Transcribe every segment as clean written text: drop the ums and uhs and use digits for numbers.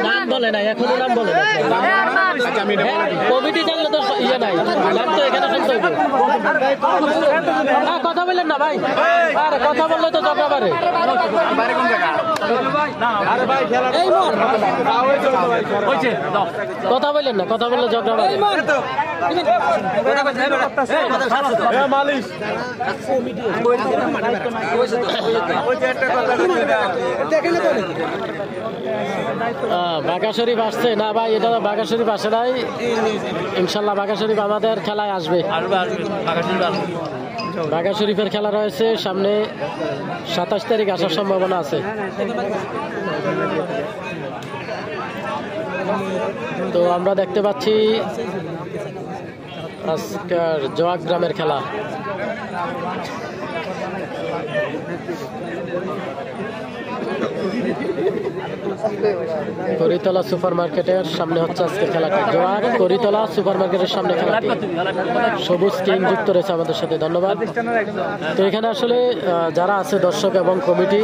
নাম বলে না, এখনো নাম বলে না। কমিটি জানলে তো ইয়ে নাই, নাম তো এখানে শুনতে হবে। কথা বললেন না ভাই, আরে কথা বললে তো ঝগড়া বাড়ে। কথা বললেন না, কথা বললে ঝগড়া বাড়ে। বাঘা শরীফ আসছে না ভাই? এটা বাঘা শরীফ আসে নাই, ইনশাল্লাহ বাঘা শরীফ আমাদের খেলায় আসবে। বাঘা শরীফের খেলা রয়েছে সামনে, 27 তারিখ আসার সম্ভাবনা আছে। তো আমরা দেখতে পাচ্ছি আজকের জোয়াক গ্রামের খেলা। করিতলা সুপার মার্কেটের সামনে হচ্ছে আজকে খেলাটি। জোয়াক করিতলা সুপার মার্কেটের সামনে খেলাটি। সবুজ কিং যুক্ত রয়েছে আমাদের সাথে, ধন্যবাদ। তো এখানে আসলে যারা আছে দর্শক এবং কমিটি,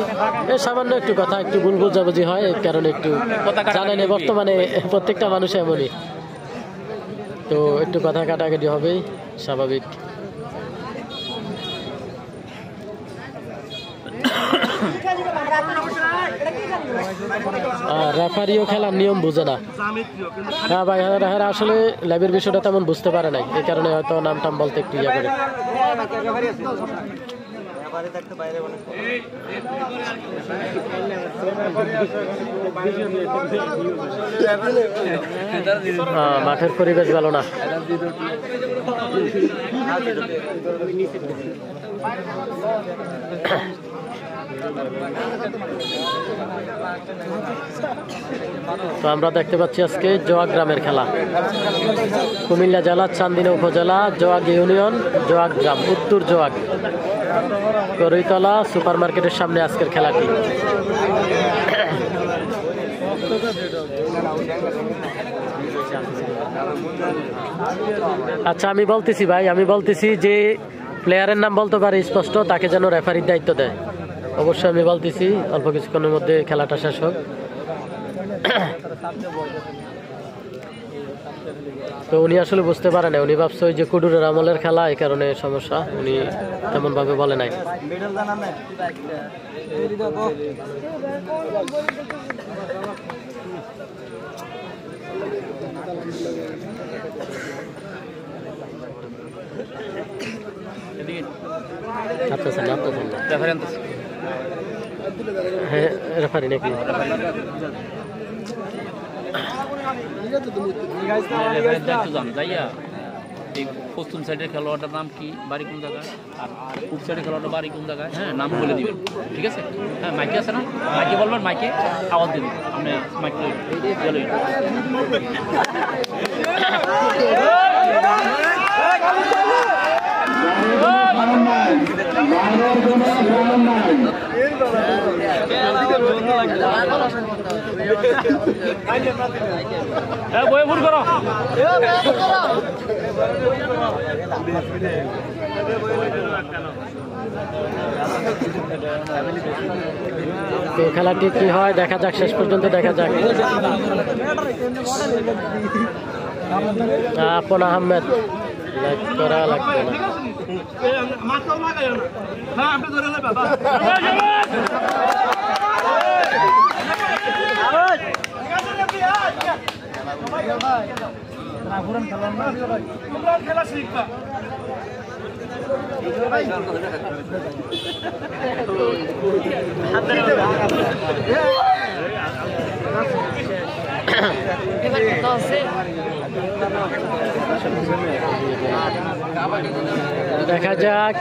এর সামান্য একটু কথা, একটু ভুল বুঝাবুঝি হয়, এই কারণে একটু জানেন বর্তমানে প্রত্যেকটা মানুষ এমনই, তো একটু কথা কাটাকাটি হবেই, স্বাভাবিক। রেফারিও খেলার নিয়ম বুঝে না। হ্যাঁ ভাই, হ্যাঁ আসলে লাইভের বিষয়টা তেমন বুঝতে পারে নাই, এই কারণে হয়তো নাম টাম বলতে একটু ইয়ে করে। মাঠের পরিবেশ ভালো না। তো আমরা দেখতে পাচ্ছি আজকে জোয়াক গ্রামের খেলা। কুমিল্লা জেলা, চান্দিনা উপজেলা, জোয়াক ইউনিয়ন, জোয়াক গ্রাম, উত্তর জোয়াক, করিতলা সুপার মার্কেটের সামনে আজকের খেলাটি। আচ্ছা আমি বলতেছি ভাই, আমি বলতেছি যে প্লেয়ারের নাম বলতে পারে স্পষ্ট, তাকে যেন রেফারির দায়িত্ব দেয়। অবশ্যই আমি বলতেছি, অল্প কিছুক্ষণের মধ্যে খেলাটা শেষ হোক। তো উনি আসলে বুঝতে পারে না, উনি ভাবছে ওই যে কুডুরের আমলের খেলা, এই কারণে সমস্যা, উনি তেমন ভাবে বলে নাই। হ্যাঁ রেফারি নাকি? পশ্চিম সাইডের খেলোয়াড়টার নাম কি, বাড়ি কোন জায়গায়, আর পূর্ব সাইডের খেলোয়াড়টা বাড়ি কোন জায়গায়, হ্যাঁ নাম বলে দিবেন, ঠিক আছে? হ্যাঁ মাইকে আছে না, মাইকে বলবেন, মাইকে আওয়াজ দিবেন, আপনি মাইকে বলে। তো খেলাটি কি হয় দেখা যাক, শেষ পর্যন্ত দেখা যাক। আপন আহমেদ লাইক করা লাগবে না। দেখা যাক,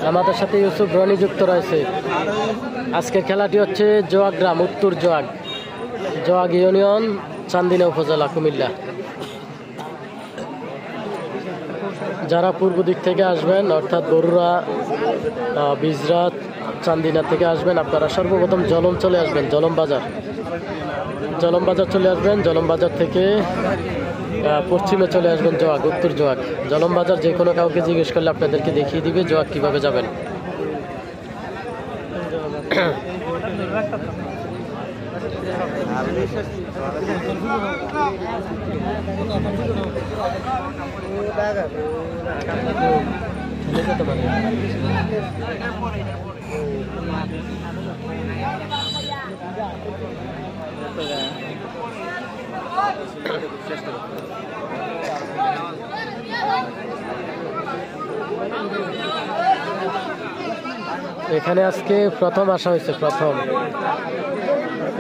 আমাদের সাথে ইউসুফ রনি যুক্ত রয়েছে। আজকের খেলাটি হচ্ছে জোয়াক গ্রাম, উত্তর জোয়াক, জোয়াক ইউনিয়ন, চান্দিনা উপজেলা, কুমিল্লা। যারা পূর্ব দিক থেকে আসবেন, অর্থাৎ বরুড়া, বিজরা, চান্দিনা থেকে আসবেন, আপনারা সর্বপ্রথম জলম চলে আসবেন, জলম বাজার চলে আসবেন। জলম বাজার থেকে পশ্চিমে চলে আসবেন জোয়াক, উত্তর জোয়াক। জলম বাজার যে কোনো কাউকে জিজ্ঞেস করলে আপনাদেরকে দেখিয়ে দিবে জোয়াক কিভাবে যাবেন। এখানে আজকে প্রথম আসা হয়েছে, প্রথম।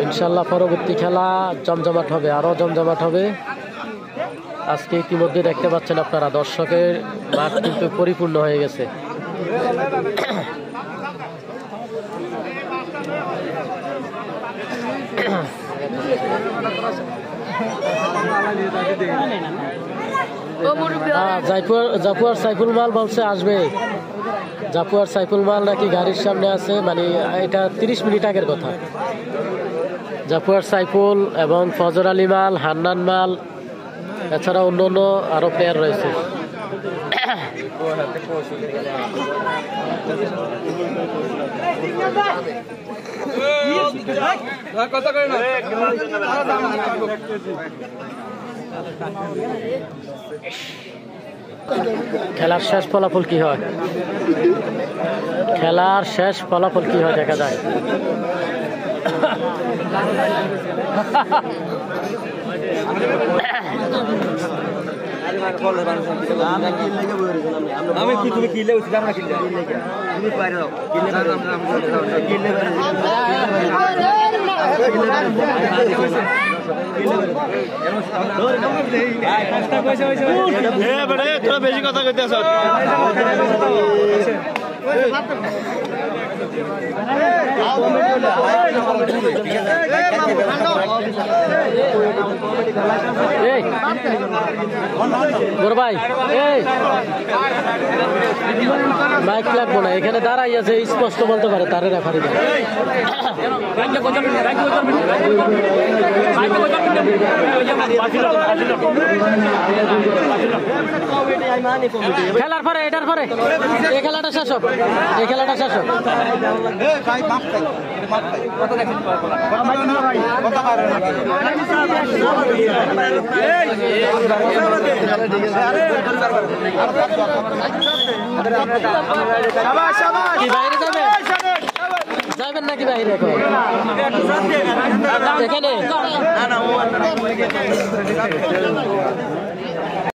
ইনশাল্লাহ পরবর্তী খেলা জমজমাট হবে, আরো জমজমাট হবে। আজকে ইতিমধ্যে দেখতে পাচ্ছেন আপনারা দর্শকের মাঠ কিন্তু পরিপূর্ণ হয়ে গেছে। জাপুয়ার সাইফুল মাল বলছে আসবে। জাপুয়ার সাইফুল মাল নাকি গাড়ির সামনে আছে, মানে এটা 30 মিনিট আগের কথা। জাপুয়ার সাইফুল এবং ফজর আলী মাল, হান্নান মাল, এছাড়া অন্য অন্য আরো প্লেয়ার রয়েছে। খেলার শেষ ফলাফল কি হয়, খেলার শেষ ফলাফল কি হয় দেখা যায়। আমি কি তুমি কিনলে উচিত আমরা কিনলে তুমি বাইরে দাও কিনলে তোরা বেশি কথা কইতে আছ। ভাই মাইক লাগবো না, এখানে দাঁড়াই আছে, স্পষ্ট বলতে পারে তারে রেফারি দেয়। খেলার পরে এটার পরে এই খেলাটা শেষ হোক, এই খেলাটা শেষ হোক। কি বাইরে যাবে, যাবেন নাকি বাইরে এখন এখানে?